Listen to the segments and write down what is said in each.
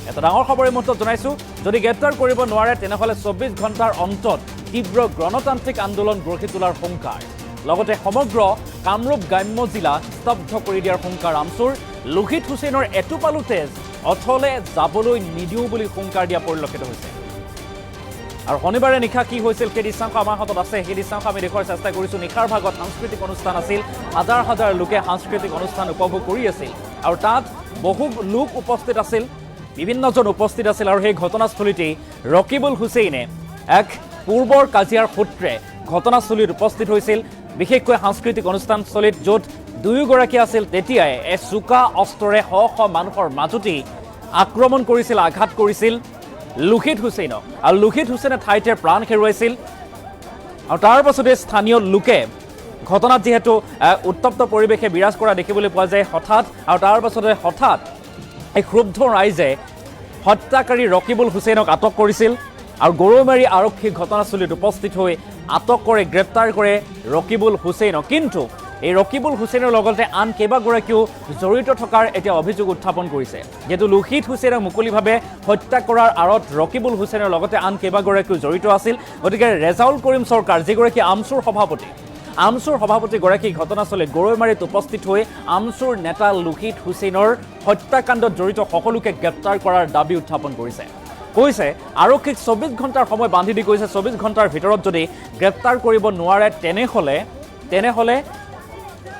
এটা ডাঙৰ খবৰ এই মুহূৰ্তত জনাইছোঁ, যদি গ্ৰেপ্তাৰ কৰিব নোৱাৰে তেনেহ'লে 24 ঘণ্টাৰ অন্তত তীব্ৰ গণতান্ত্ৰিক আন্দোলন গঢ়ি তোলাৰ শংকাৰ। লগতে সমগ্ৰ কামৰূপ গ্ৰাম্য জিলা স্তব্ধ কৰি দিয়াৰ শংকাৰ আমচুৰ। লোহিত হুছেইনৰ এটোপালো তেজ অথলে যাবলৈ নিদিওঁ বুলি শংকাৰ দিয়া পৰিলক্ষিত হৈছে। আৰু শনিবাৰে নিশা কি হৈছিল সেই দৃশ্যাংশ আমাৰ হাতত আছে, সেই দৃশ্যাংশ আমি দেখুৱাৰ চেষ্টা কৰিছোঁ। নিশাৰ ভাগত সাংস্কৃতিক অনুষ্ঠান আছিল, হাজাৰ হাজাৰ লোকে সাংস্কৃতিক অনুষ্ঠান উপভোগ কৰি আছিল আৰু তাত বহু লোক উপস্থিত আছিল, বিভিন্নজন উপস্থিত আছিল। আৰু সেই ঘটনাস্থলীতেই ৰকিবুল হুছেইনে এক পূৰ্বৰ কাজিয়াৰ সূত্ৰে ঘটনাস্থলীত উপস্থিত হৈছিল, বিশেষকৈ সাংস্কৃতিক অনুষ্ঠানস্থলীত য'ত দুয়োগৰাকী আছিল। তেতিয়াই এই চোকা অস্ত্ৰৰে শ শ মানুহৰ মাজতেই আক্ৰমণ কৰিছিল, আঘাত কৰিছিল লোহিত হুছেইনক। আৰু লোহিত হুছেইনে ঠাইতে প্ৰাণ হেৰুৱাইছিল। আৰু তাৰ পাছতে স্থানীয় লোকে ঘটনাত যিহেতু উত্তপ্ত পৰিৱেশে বিৰাজ কৰা দেখিবলৈ পোৱা যায় হঠাৎ, আৰু তাৰ পাছতে হঠাৎ এই ক্ষুব্ধ ৰাইজে হত্যাকাৰী ৰকিবুল হুছেইনক আটক কৰিছিল। আৰু গৰৈমাৰী আৰক্ষী ঘটনাস্থলীত উপস্থিত হৈ আটক কৰে, গ্ৰেপ্তাৰ কৰে ৰকিবুল হুছেইনক। কিন্তু এই ৰকিবুল হুছেইনৰ লগতে আন কেইবাগৰাকীও জড়িত থকাৰ এতিয়া অভিযোগ উত্থাপন কৰিছে। যিহেতু লোহিত হুছেইনক মুকলিভাৱে হত্যা কৰাৰ আঁৰত ৰকিবুল হুছেইনৰ লগতে আন কেইবাগৰাকীও জড়িত আছিল। গতিকে ৰেজাউল কৰিম চৰকাৰ, যিগৰাকী আমচুৰ সভাপতিগৰাকী ঘটনাস্থলীত গৰৈমাৰীত উপস্থিত হৈ আমচুৰ নেতা লোহিত হুছেইনৰ হত্যাকাণ্ডত জড়িত সকলোকে গ্ৰেপ্তাৰ কৰাৰ দাবী উত্থাপন কৰিছে। কৈছে আৰক্ষীক 24 ঘণ্টাৰ সময় বান্ধি দি কৈছে 24 ঘণ্টাৰ ভিতৰত যদি গ্ৰেপ্তাৰ কৰিব নোৱাৰে তেনেহ'লে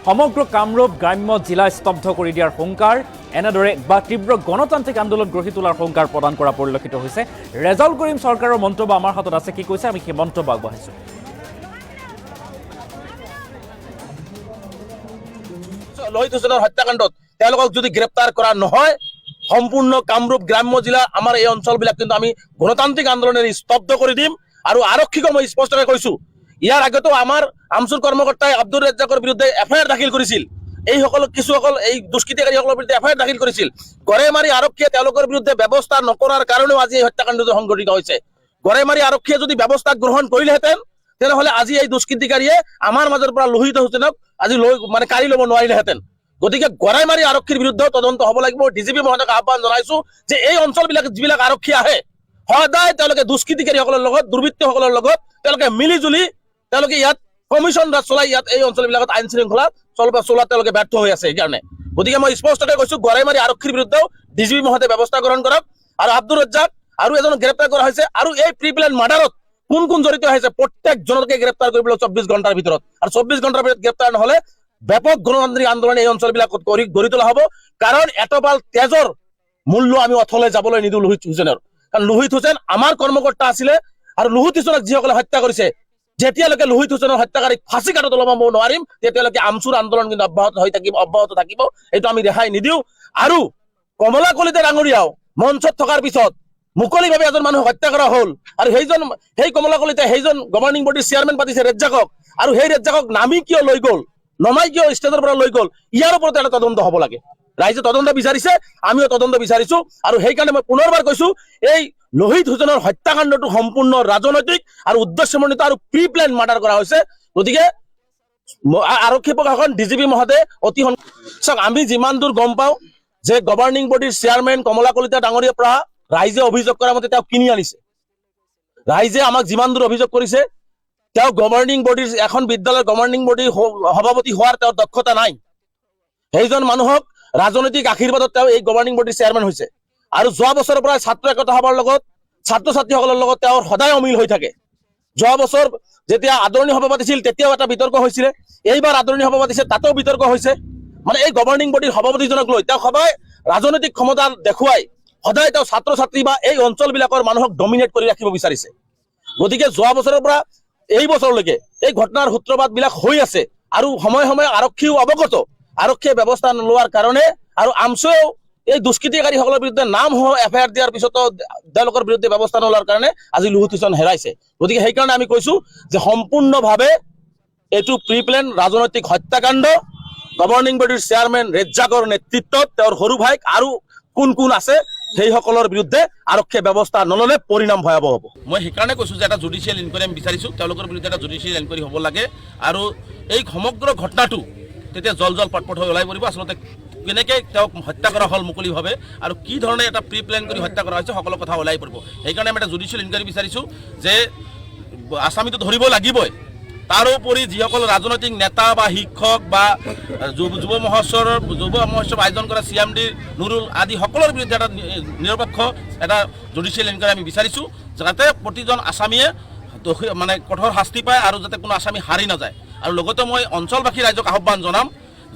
সমগ্ৰ কামৰূপ গ্ৰাম্য জিলা স্তব্ধ কৰি দিয়াৰ শংকাৰ, এনেদৰে বা তীব্ৰ গণতান্ত্ৰিক আন্দোলন গঢ়ি তোলাৰ শংকাৰ প্ৰদান কৰা পৰিলক্ষিত হৈছে। ৰেজাউল কৰিম চৰকাৰৰ মন্তব্য আমাৰ হাতত আছে, কি কৈছে আমি সেই মন্তব্য আগবঢ়াইছোঁ। লোহিত হুছেইনৰ হত্যাকাণ্ডত তেওঁলোকক যদি গ্ৰেপ্তাৰ কৰা নহয়, সম্পূৰ্ণ কামৰূপ গ্ৰাম্য জিলা আমাৰ এই অঞ্চলবিলাক কিন্তু আমি গণতান্ত্ৰিক আন্দোলনেৰে স্তব্ধ কৰি দিম। আৰু আৰক্ষীক মই স্পষ্টকৈ কৈছোঁ, ইয়াৰ আগতো আমাৰ আমচুৰ কৰ্মকৰ্তাই আব্দুৰ ৰেজ্জাকৰ বিৰুদ্ধে এফআইআৰ দাখিল কৰিছিল। কিছুসকল এই দুষ্কৃতিকাৰীসকলৰ বিৰুদ্ধে এফআইআৰ দাখিল কৰিছিল। গড়েমাৰী আৰক্ষীয়ে তেওঁলোকৰ বিৰুদ্ধে ব্যৱস্থা নকৰাৰ কাৰণেও আজি এই হত্যাকাণ্ডটো সংঘটিত হৈছে। গড়েমাৰী আৰক্ষীয়ে যদি ব্যৱস্থা গ্ৰহণ কৰিলেহেঁতেন তেনেহ'লে আজি এই দুষ্কৃতিকাৰীয়ে আমাৰ মাজৰ পৰা লোহিত হুছেইনক আজি কাঢ়ি ল'ব নোৱাৰিলেহেঁতেন। গতিকে গড়াইমাৰী আৰক্ষীৰ বিৰুদ্ধে তদন্ত হ'ব লাগিব। ডিজিপি মহোদয়ক আহ্বান জনাইছোঁ যে এই অঞ্চলবিলাক যিবিলাক আৰক্ষী আহে সদায় তেওঁলোকে দুষ্কৃতিকাৰীসকলৰ লগত, দুৰ্বৃত্তসকলৰ লগত তেওঁলোকে মিলি জুলি তেওঁলোকে ইয়াত কমিশ্যন ৰাজ চলাই ইয়াত এই অঞ্চলবিলাকত আইন শৃংখলা চলোৱাত তেওঁলোকে ব্যৰ্থ হৈ আছে। সেইকাৰণে গতিকে মই স্পষ্টকৈ কৈছোঁ, গড়াইমাৰী আৰক্ষীৰ বিৰুদ্ধেও ডিজিপি মহোদয়ে ব্যৱস্থা গ্ৰহণ কৰক। আৰু আব্দুৰ ৰেজ্জাক আৰু এজনক গ্ৰেপ্তাৰ কৰা হৈছে। আৰু এই প্ৰি প্লেন মাৰ্ডাৰত কোন কোন জড়িত হৈছে প্ৰত্যেকজনকে গ্ৰেপ্তাৰ কৰিবলৈ 24 ঘণ্টাৰ ভিতৰত, আৰু 24 ঘণ্টাৰ ভিতৰত গ্ৰেপ্তাৰ নহ'লে ব্যাপক গণতান্ত্ৰিক আন্দোলন এই অঞ্চলবিলাকত গঢ়ি তোলা হ'ব। কাৰণ এটোপাল তেজৰ মূল্য আমি অথলে যাবলৈ নিদিওঁ লোহিত হুছেইনৰ। কাৰণ লোহিত হুছেইন আমাৰ কৰ্মকৰ্তা আছিলে, আৰু লোহিত হুছেইনক যিসকলে হত্যা কৰিছে, যেতিয়ালৈকে লোহিত হুছেইনৰ হত্যাকাৰীক ফাঁচী কাটত লগাব নোৱাৰিম তেতিয়ালৈকে আমচুৰ আন্দোলন কিন্তু অব্যাহত থাকিব। এইটো আমি ৰেহাই নিদিওঁ। আৰু কমলা কলিতা ডাঙৰীয়াও মঞ্চত থকাৰ পিছত মুকলিভাৱে এজন মানুহ হত্যা কৰা হ'ল, আৰু সেই কমলা কলিতাই সেইজন গভৰ্ণিং বডিৰ চেয়াৰমেন পাতিছে ৰেজ্জাকক, আৰু সেই ৰেজ্জাকক নামি কিয় লৈ গ'ল, নমাই কিয় ষ্টেজৰ পৰা লৈ গ'ল, ইয়াৰ ওপৰত এটা তদন্ত হ'ব লাগে। ৰাইজে তদন্ত বিচাৰিছে, আমিও তদন্ত বিচাৰিছোঁ। আৰু সেইকাৰণে মই পুনৰবাৰ কৈছোঁ, এই লোহিত হুছেইনৰ হত্যাকাণ্ডটো সম্পূৰ্ণ ৰাজনৈতিক আৰু উদ্দেশ্যমণ্ডিত আৰু প্ৰি প্লেন মাৰ্ডাৰ কৰা হৈছে। গতিকে আৰক্ষী প্ৰশাসন, ডিজিপি মহোদয়ে অতি চাওক, আমি যিমান দূৰ গম পাওঁ যে গভৰ্ণিং বডিৰ চেয়াৰমেন কমলা কলিতা ডাঙৰীয়াৰ পৰা ৰাইজে অভিযোগ কৰা মতে তেওঁক কিনি আনিছে। ৰাইজে আমাক যিমান দূৰ অভিযোগ কৰিছে, তেওঁ গভৰ্ণিং বডিৰ এখন বিদ্যালয়ৰ গভৰ্ণিং বডিৰ সভাপতি হোৱাৰ তেওঁৰ দক্ষতা নাই। সেইজন মানুহক ৰাজনৈতিক আশীৰ্বাদত তেওঁ এই গভৰ্ণিং বডিৰ চেয়াৰমেন হৈছে। আৰু যোৱা বছৰৰ পৰা ছাত্ৰ একতা সভাৰ লগত, ছাত্ৰ ছাত্ৰীসকলৰ লগত তেওঁৰ সদায় অমিল হৈ থাকে। যোৱা বছৰ যেতিয়া আদৰণি সভা পাতিছিল তেতিয়াও এটা বিতৰ্ক হৈছিলে, এইবাৰ আদৰণি সভা পাতিছে তাতেও বিতৰ্ক হৈছে। এই গভৰ্ণিং বডিৰ সভাপতিজনক লৈ তেওঁ সদায় ৰাজনৈতিক ক্ষমতা দেখুৱাই সদায় তেওঁ ছাত্ৰ ছাত্ৰী বা এই অঞ্চলবিলাকৰ মানুহক ডমিনেট কৰি ৰাখিব বিচাৰিছে। গতিকে যোৱা বছৰৰ পৰা এই বছৰলৈকে এই ঘটনাৰ সূত্ৰপাতবিলাক হৈ আছে, আৰু সময়ে সময়ে আৰক্ষীও অৱগত। আৰক্ষীয়ে ব্যৱস্থা নোলোৱাৰ কাৰণে আৰু আমচুৱেও এই দুষ্কৃতিকাৰীসকলৰ বিৰুদ্ধে নাম এফআইআৰ দিয়াৰ পিছতো তেওঁলোকৰ বিৰুদ্ধে ব্যৱস্থা নোলোৱাৰ কাৰণে আজি লোহিত হুছেইন হেৰাইছে। গতিকে সেইকাৰণে আমি কৈছোঁ যে সম্পূৰ্ণভাৱে এইটো প্ৰি প্লেন ৰাজনৈতিক হত্যাকাণ্ড। গভৰ্ণিং বডিৰ চেয়াৰমেন ৰেজ্জাকৰ নেতৃত্বত তেওঁৰ সৰু ভাইক আৰু কোন কোন আছে সেইসকলৰ বিৰুদ্ধে আৰক্ষীয়ে ব্যৱস্থা নল'লে পৰিণাম ভয়াৱহ হ'ব। মই সেইকাৰণে কৈছোঁ যে এটা জুডিচিয়েল ইনকুৱাৰী আমি বিচাৰিছোঁ, তেওঁলোকৰ বিৰুদ্ধে এটা জুডিচিয়েল ইনকুৱাৰী হ'ব লাগে। আৰু এই সমগ্ৰ ঘটনাটো তেতিয়া জল পটপট হৈ ওলাই পৰিব। আচলতে কেনেকৈ তেওঁক হত্যা কৰা হ'ল মুকলিভাৱে আৰু কি ধৰণে এটা প্ৰি প্লেন কৰি হত্যা কৰা হৈছে সকলো কথা ওলাই পৰিব। সেইকাৰণে আমি এটা জুডিচিয়েল ইনকুৱাৰী বিচাৰিছোঁ যে আসামিটো ধৰিব লাগিবই। তাৰোপৰি যিসকল ৰাজনৈতিক নেতা বা শিক্ষক বা যুৱ মহোৎসৱ আয়োজন কৰা CMD নুৰুল আদি সকলৰ বিৰুদ্ধে এটা নিৰপেক্ষ এটা জুডিচিয়েল ইনকুৱাৰী আমি বিচাৰিছোঁ, যাতে প্ৰতিজন আসামীয়ে মানে কঠোৰ শাস্তি পায় আৰু যাতে কোনো আসামী হাৰি নাযায়। আৰু লগতে মই অঞ্চলবাসী ৰাইজক আহ্বান জনাম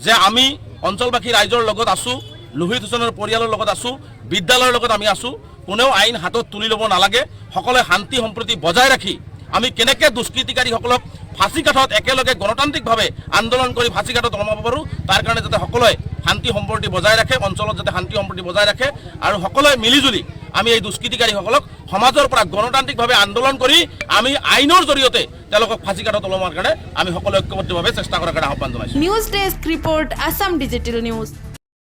যে আমি অঞ্চলবাসী ৰাইজৰ লগত আছোঁ, লোহিত হুছেইনৰ পৰিয়ালৰ লগত আছোঁ, বিদ্যালয়ৰ লগত আমি আছোঁ। কোনেও আইন হাতত তুলি ল'ব নালাগে। সকলোৱে শান্তি সম্প্ৰীতি বজাই ৰাখি আমি কেনেকৈ দুষ্কৃতিকাৰীসকলক ফাঁচীকাঠত একেলগে গণতান্ত্ৰিকভাৱে আন্দোলন কৰি ফাঁচীকাঠত নমাব পাৰোঁ, তাৰ কাৰণে যাতে সকলোৱে শান্তি সম্প্ৰীতি বজাই ৰাখে, অঞ্চলত যাতে শান্তি সম্প্ৰীতি বজাই ৰাখে আৰু সকলোৱে মিলিজুলি আমি এই দুষ্কৃতিকাৰীসকলক সমাজৰ পৰা গণতান্ত্ৰিকভাৱে আন্দোলন কৰি আমি আইনৰ জৰিয়তে তেওঁলোকক ফাঁচীকাঠত ওলোৱাৰ কাৰণে আমি সকলোৱে ঐক্যবদ্ধভাৱে চেষ্টা কৰাৰ কাৰণে আহ্বান জনাইছোঁ। News desk report, Assam digital news.